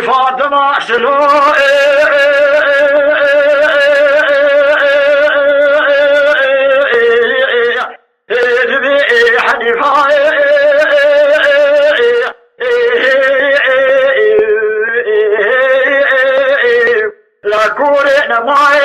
فاطمة سلو حنيفة لا كورنا معي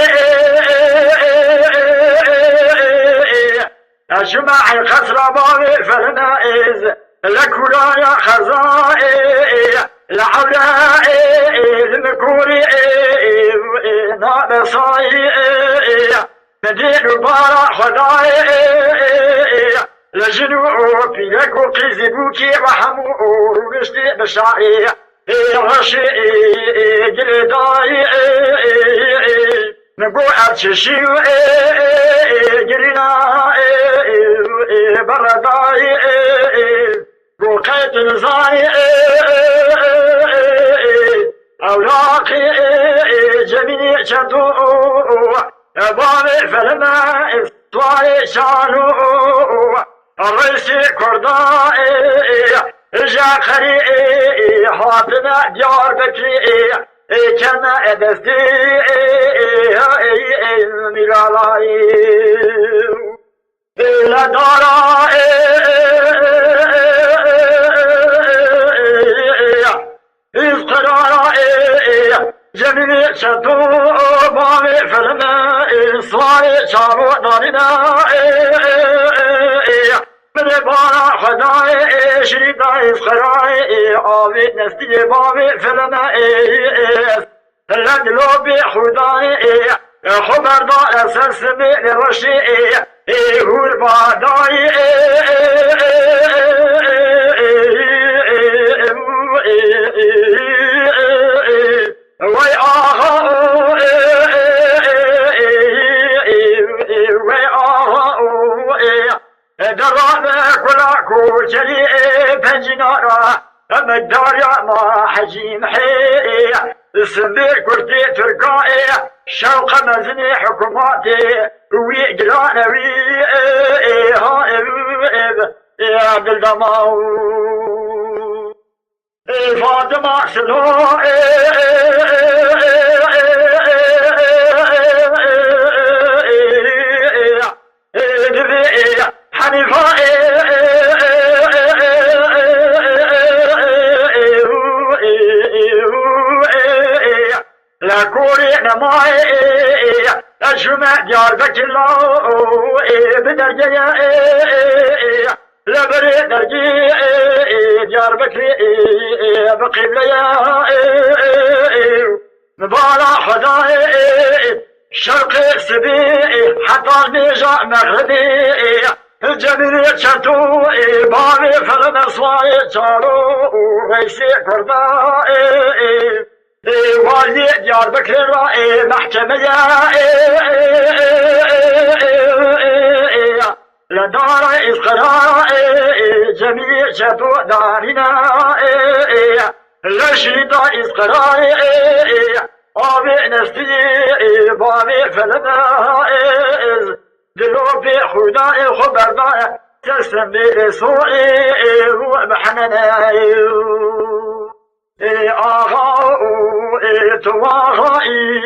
أجمع الخسر بابي فالنائز لكورايا خزائي لعلائي المكوري نابصائي مدين بارا خدائي لجنوب يكو كذبوكي وحمو رشتي بشعي غشي جلدائي نقو أبتشيو جرنا بردائي وقيت نزاي أولاقي جميع شدو بابي فلما إفطاري شانو الرئيسي كردائي جاخري حاطنا ديار بكري كما أدستي ميرالاي لا دارائي إفقرارائي جميع شدو بابي فلما إصاري شارو نارنائي من بارا خدائي شريطائي إفقرائي آبي نستي بابي فلما لدلو بخدائي خبردار سلسمي لرشي هور بادائي وي آها وي آها درامة كلاكو جلي بنجنارا أما الداريا ما حجيم حي السنبير كرتي تركائي شوق مزني حكوماتي وي قلانوي يا عبد الدماو فاطمة سلو حنيفة لا كورينا معي أجمع ديار بكلاو بدرجة لا بريد درجي ديار بكري بقبلة مبالا خدائي شرقي سبي حتى الميجا مغربي الجميل شتو بابي فالمصواي شارو وغيسي كردائي والدي ديار بكر رائي محكمة لدار إسقرائي جميع شتو دارنا لشيطة إسقرائي آبي نفسي بابي فلنائز دلو في خدائي خبردائي تسلم برسولي ومحننائي آغاء تواغائي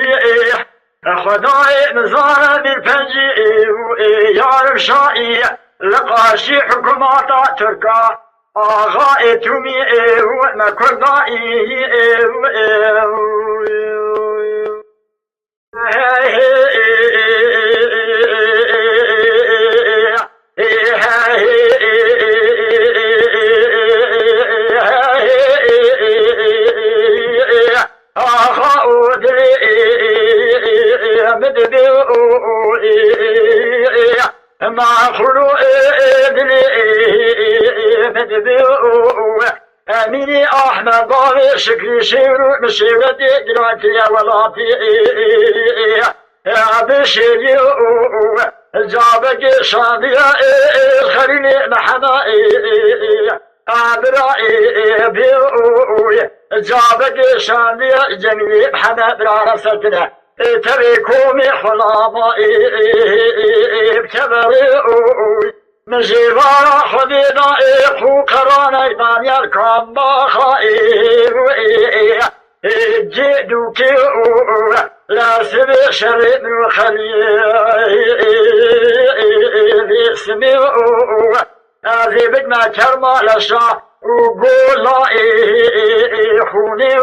خدائي مزارة بالفنجي يعرف شائي لقاشي حكوماتا تركا آغاء تومي ومكردائي ما خلو ابني مدبو اميني احمد ضاوي شكري شيرو مشيرتي جراتي ولاتي يا بشيري جابك شادية خليني محمائي ابرائي بيوي جابك شادية جميل محمد برارستنا تريكومي حلامائي بكبري مجيبارا خدينا فوقرانا دانيال كامبا خائي دوكي دوكي لا سبي شري من خليل سمي هذه بدنا كرمة لشا وقول لا خوني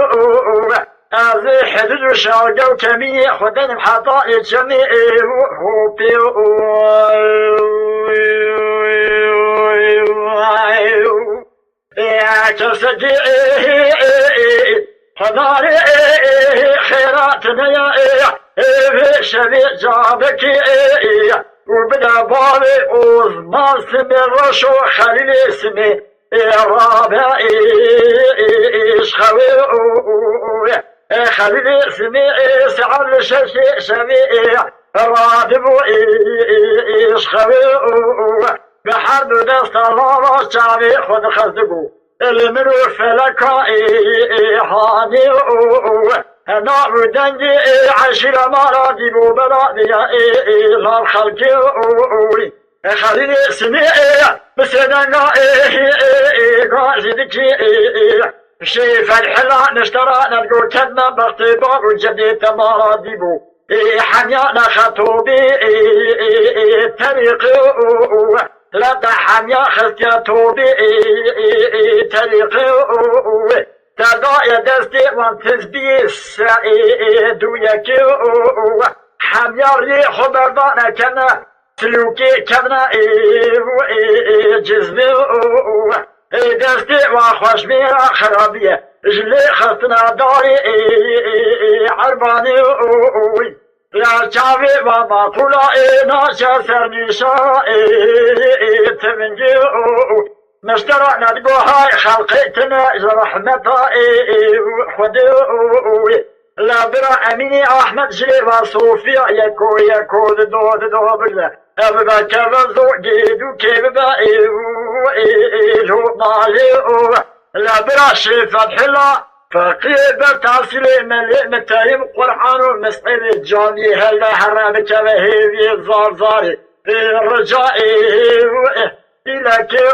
هذه حدود شارقة وكمية خدن محطاء جميع وحوبي يا تصدي حضاري خيراتنا يا شبي جابك وبدا بابي وزمان سمي الرشو خليل اسمي رابع خوي خليل اسمي سعر ششي شبي رادب خوي بحرب دست الله شعبي خد خزقو المرو فلكا حاني انا ودنجي عشيرة مرادي ببلادي لا خلقي خليني اسمي بسنانا قاعدتي شي فالحلا نشترى نلقو كدنا باختبار وجديد مرادي بو حميانا خطوبي طريقي لا حميا خستيا توبي طريقي تضايا دستي وانتزبيس دوياكي حميا ريح بردانا كنا سلوكي كنا جزمي دستي وخوش بيرا خرابية جلي خستنا داري عرباني يا شافي وما كلا ناشا سرنيشا تمنجي مشترعنا تقول هاي خلقتنا رحمتها خدي لا برا اميني احمد جريبا صوفيا يكو دو بالله ابدا كذا زوجي دو كيبا مالي لا برا شي فتح الله فقير تحصيل ملئ متايم قرآن ومسئل الجاني هلا حرامك وهيبي زار الرجاء إلى كي